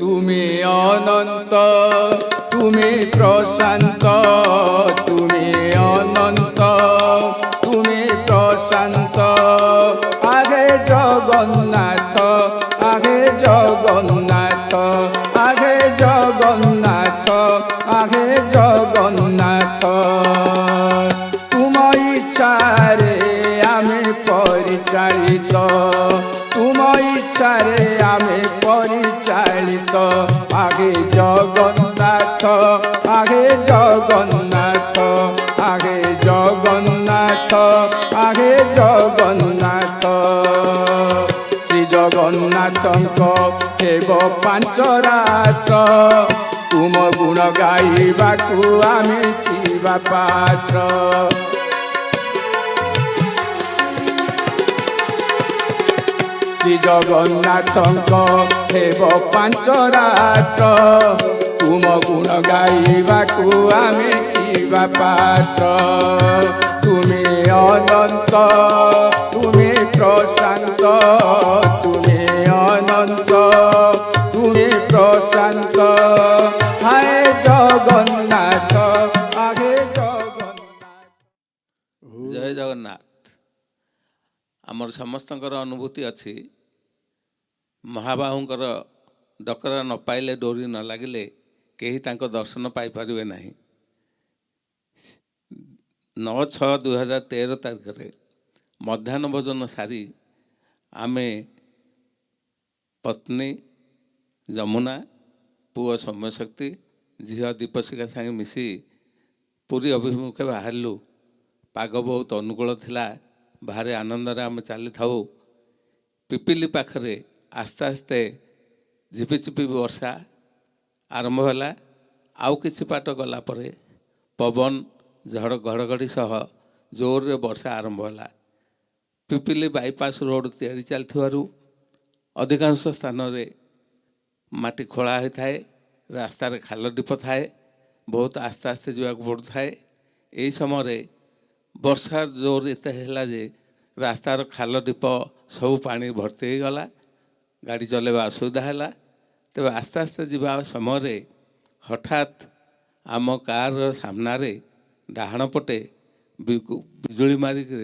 তুমি অনন্ত, তুমি প্রশান্ত, তুমি অনন্ত, তুমি প্রশান্ত। আগে জগন্নাথ, আগে জগন্নাথ, আগে জগন্নাথ, আগে জগন্নাথ। তুম ইচ্ছারে আমি পরিচালিত, তুম ইচ্ছারে আমি পরিচালিত। আগে জগন্নাথ, আগে জগন্নাথ, আগে জগন্নাথ, আগে জগন্নাথ। শ্রী জগন্নাথଙ୍କ ହେବ ପାଞ୍ଚ ରାତ, ତୁମ ଗୁଣ ଗାଇବାକୁ ଆମେ ଥିବା ପାତ୍ର। ଶ୍ରୀ ଜଗନ୍ନାଥଙ୍କ ହେବ ପାଞ୍ଚ ରାତ, ତୁମ ଗୁଣ ଗାଇବାକୁ ଆମେ ଥିବା ପାତ୍ର। ତୁମେ ଅନନ୍ତ, ତୁମେ ପ୍ରଶାନ୍ତ, ତୁମେ ଅନନ୍ତ, ତୁମେ ପ୍ରଶାନ୍ତ। ହାୟ ଜଗନ୍ନାଥ, ଆଗେ ଜଗନ୍ନାଥ। ଜୟ ଜଗନ୍ନାଥ। ଆମର ସମସ୍ତଙ୍କର ଅନୁଭୂତି ଅଛି, ମହାବାହୁଙ୍କର ଡକରା ନ ପାଇଲେ, ଡୋରି ନ ଲାଗିଲେ କେହି ତାଙ୍କ ଦର୍ଶନ ପାଇପାରିବେ ନାହିଁ। 9/6/2013 ତାରିଖରେ ମଧ୍ୟାହ୍ନ ଭୋଜନ ସାରି ଆମେ ପତ୍ନୀ ଯମୁନା, ପୁଅ ସୌମ୍ୟଶକ୍ତି, ଝିଅ ଦୀପଶିକା ସାଙ୍ଗେ ମିଶି ପୁରୀ ଅଭିମୁଖେ ବାହାରିଲୁ। ପାଗ ବହୁତ ଅନୁକୂଳ ଥିଲା, ଭାରି ଆନନ୍ଦରେ ଆମେ ଚାଲିଥାଉ। ପିପିଲି ପାଖରେ ଆସ୍ତେ ଆସ୍ତେ ଝିପିଝିପି ବର୍ଷା ଆରମ୍ଭ ହେଲା। ଆଉ କିଛି ବାଟ ଗଲା ପରେ ପବନ, ଝଡ଼, ଘଡ଼ଘଡ଼ି ସହ ଜୋରରେ ବର୍ଷା ଆରମ୍ଭ ହେଲା। ପିପିଲି ବାଇପାସ୍ ରୋଡ଼ ତିଆରି ଚାଲିଥିବାରୁ ଅଧିକାଂଶ ସ୍ଥାନରେ ମାଟି ଖୋଳା ହୋଇଥାଏ, ରାସ୍ତାରେ ଖାଲ ଢିପ ଥାଏ, ବହୁତ ଆସ୍ତେ ଆସ୍ତେ ଯିବାକୁ ପଡ଼ୁଥାଏ। ଏହି ସମୟରେ ବର୍ଷା ଜୋର ଏତେ ହେଲା ଯେ ରାସ୍ତାର ଖାଲ ଢିପ ସବୁ ପାଣି ଭର୍ତ୍ତି ହୋଇଗଲା। ଗାଡ଼ି ଚଲାଇବା ଅସୁବିଧା ହେଲା। ତେବେ ଆସ୍ତେ ଆସ୍ତେ ଯିବା ସମୟରେ ହଠାତ୍ ଆମ କାର୍ର ସାମ୍ନାରେ ଡାହାଣ ପଟେ ବିଜୁଳି ମାରିକି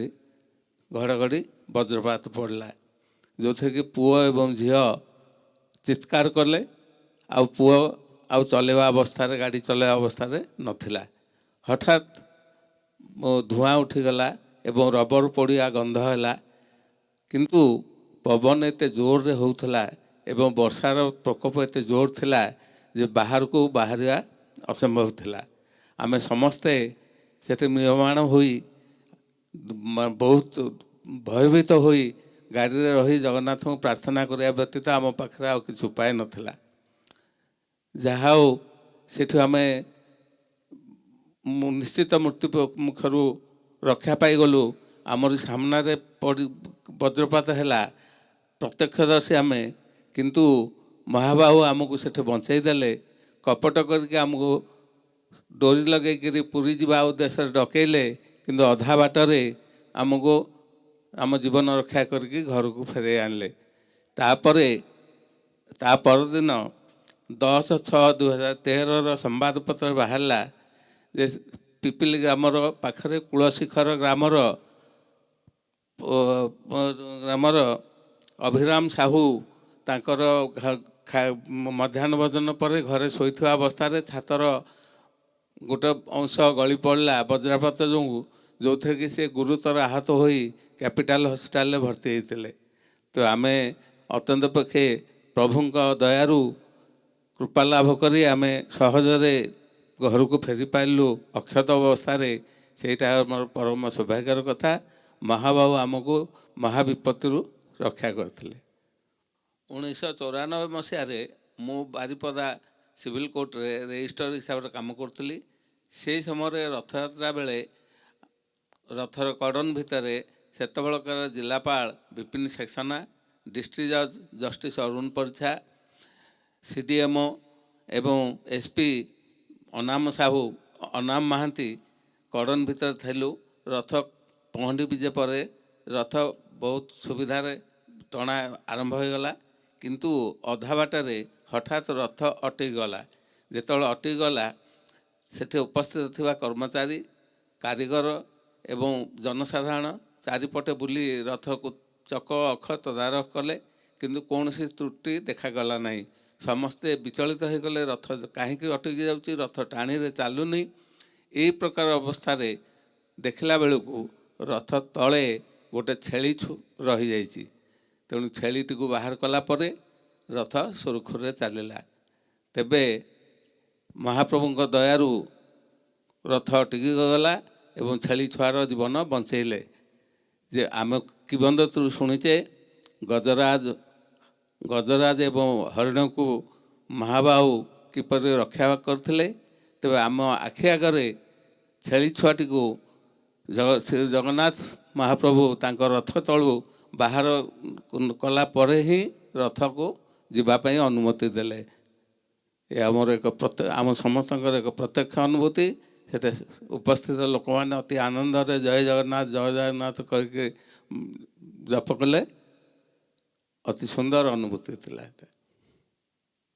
ଘଡ଼ଘଡ଼ି ବଜ୍ରପାତ ପଡ଼ିଲା, ଯେଉଁଥିରେ କି ପୁଅ ଏବଂ ଝିଅ ଚିତ୍କାର କଲେ। ଆଉ ପୁଅ ଆଉ ଚଲେଇବା ଅବସ୍ଥାରେ, ଗାଡ଼ି ଚଲେଇବା ଅବସ୍ଥାରେ ନଥିଲା। ହଠାତ୍ ଧୂଆଁ ଉଠିଗଲା ଏବଂ ରବର ପୋଡ଼ିଆ ଗନ୍ଧ ହେଲା। କିନ୍ତୁ ପବନ ଏତେ ଜୋରରେ ହେଉଥିଲା ଏବଂ ବର୍ଷାର ପ୍ରକୋପ ଏତେ ଜୋର ଥିଲା ଯେ ବାହାରକୁ ବାହାରିବା ଅସମ୍ଭବ ଥିଲା। ଆମେ ସମସ୍ତେ ସେଠି ମ୍ରିୟମାଣ ହୋଇ, ବହୁତ ଭୟଭୀତ ହୋଇ ଗାଡ଼ିରେ ରହି ଜଗନ୍ନାଥଙ୍କୁ ପ୍ରାର୍ଥନା କରିବା ବ୍ୟତୀତ ଆମ ପାଖରେ ଆଉ କିଛି ଉପାୟ ନଥିଲା। ଯାହା ହେଉ ସେଠୁ ଆମେ ନିଶ୍ଚିତ ମୃତ୍ୟୁ ମୁଖରୁ ରକ୍ଷା ପାଇଗଲୁ। ଆମର ସାମ୍ନାରେ ବଜ୍ରପାତ ହେଲା, ପ୍ରତ୍ୟକ୍ଷଦର୍ଶୀ ଆମେ, କିନ୍ତୁ ମହାବାହୁ ଆମକୁ ସେଠି ବଞ୍ଚେଇ ଦେଲେ। କପଟ କରିକି ଆମକୁ ଡୋରି ଲଗେଇକିରି ପୁରୀ ଯିବା ଉଦ୍ଦେଶ୍ୟରେ ଡକେଇଲେ, କିନ୍ତୁ ଅଧା ବାଟରେ ଆମକୁ ଆମ ଜୀବନ ରକ୍ଷା କରିକି ଘରକୁ ଫେରାଇ ଆଣିଲେ। ତାପରେ ତା ପରଦିନ 10/6/2013ର ସମ୍ବାଦପତ୍ର ବାହାରିଲା ଯେ ପିପିଲି ଗ୍ରାମର ପାଖରେ କୁଳଶିଖର ଗ୍ରାମର ଅଭିରାମ ସାହୁ ତାଙ୍କର ମଧ୍ୟାହ୍ନ ଭୋଜନ ପରେ ଘରେ ଶୋଇଥିବା ଅବସ୍ଥାରେ ଛାତର ଗୋଟେ ଅଂଶ ଗଳି ପଡ଼ିଲା ବଜ୍ରପାତ ଯୋଗୁଁ, ଯେଉଁଥିରେ କି ସେ ଗୁରୁତର ଆହତ ହୋଇ କ୍ୟାପିଟାଲ ହସ୍ପିଟାଲରେ ଭର୍ତ୍ତି ହୋଇଥିଲେ। ତ ଆମେ ଅତ୍ୟନ୍ତ ପକ୍ଷେ ପ୍ରଭୁଙ୍କ ଦୟାରୁ କୃପା ଲାଭ କରି ଆମେ ସହଜରେ ଘରକୁ ଫେରି ପାରିଲୁ ଅକ୍ଷତ ଅବସ୍ଥାରେ। ସେଇଟା ଆମର ପରମ ସୌଭାଗ୍ୟର କଥା। ମହାବାହୁ ଆମକୁ ମହାବିପତ୍ତିରୁ ରକ୍ଷା କରିଥିଲେ। 1994 ମସିହାରେ ମୁଁ ବାରିପଦା ସିଭିଲ କୋର୍ଟରେ ରେଜିଷ୍ଟ୍ରାର ହିସାବରେ କାମ କରୁଥିଲି। ସେହି ସମୟରେ ରଥଯାତ୍ରା ବେଳେ ରଥର କଡ଼ନ ଭିତରେ ସେତେବେଳକାର ଜିଲ୍ଲାପାଳ ବିପିନ ସେକ୍ସନା, ଡିଷ୍ଟ୍ରିକ୍ଟ ଜଜ୍ ଜଷ୍ଟିସ୍ ଅରୁଣ ପରିଛା, CDMO ଏବଂ SP ଅନାମ ସାହୁ, ଅନାମ ମହାନ୍ତି କଡ଼ନ ଭିତରେ ଥିଲୁ। ରଥ ପହଣ୍ଡି ବିଜେ ପରେ ରଥ ବହୁତ ସୁବିଧାରେ ଟଣା ଆରମ୍ଭ ହୋଇଗଲା। କିନ୍ତୁ ଅଧା ବାଟରେ ହଠାତ୍ ରଥ ଅଟକିଗଲା। ଯେତେବେଳେ ଅଟକିଗଲା ସେଠି ଉପସ୍ଥିତ ଥିବା କର୍ମଚାରୀ, କାରିଗର ଏବଂ ଜନସାଧାରଣ ଚାରିପଟେ ବୁଲି ରଥକୁ ଚକ ଅଖ ତଦାରଖ କଲେ, କିନ୍ତୁ କୌଣସି ତ୍ରୁଟି ଦେଖାଗଲା ନାହିଁ। ସମସ୍ତେ ବିଚଳିତ ହୋଇଗଲେ, ରଥ କାହିଁକି ଅଟକି ଯାଉଛି, ରଥ ଟାଣିରେ ଚାଲୁନି। ଏହି ପ୍ରକାର ଅବସ୍ଥାରେ ଦେଖିଲା ବେଳକୁ ରଥ ତଳେ ଗୋଟେ ଛେଳି ରହିଯାଇଛି। ତେଣୁ ଛେଳିଟିକୁ ବାହାର କଲା ପରେ ରଥ ସୁରୁଖୁରୁରେ ଚାଲିଲା। ତେବେ ମହାପ୍ରଭୁଙ୍କ ଦୟାରୁ ରଥ ଅଟକି ଗଲା ଏବଂ ଛେଳି ଛୁଆର ଜୀବନ ବଞ୍ଚେଇଲେ। ଯେ ଆମେ କିମ୍ବଦନ୍ତୀରୁ ଶୁଣିଛେ ଗଜରାଜ ଏବଂ ହରିଣକୁ ମହାବାହୁ କିପରି ରକ୍ଷା କରିଥିଲେ। ତେବେ ଆମ ଆଖି ଆଗରେ ଛେଳି ଛୁଆଟିକୁ ଶ୍ରୀ ଜଗନ୍ନାଥ ମହାପ୍ରଭୁ ତାଙ୍କ ରଥ ତଳୁ ବାହାର କଲା ପରେ ହିଁ ରଥକୁ ଯିବା ପାଇଁ ଅନୁମତି ଦେଲେ। ଏ ଆମର ଆମ ସମସ୍ତଙ୍କର ଏକ ପ୍ରତ୍ୟକ୍ଷ ଅନୁଭୂତି। ସେଟା ଉପସ୍ଥିତ ଲୋକମାନେ ଅତି ଆନନ୍ଦରେ ଜୟ ଜଗନ୍ନାଥ କରିକି ଜପ କଲେ। ଅତି ସୁନ୍ଦର ଅନୁଭୂତି ଥିଲା ଏଟା।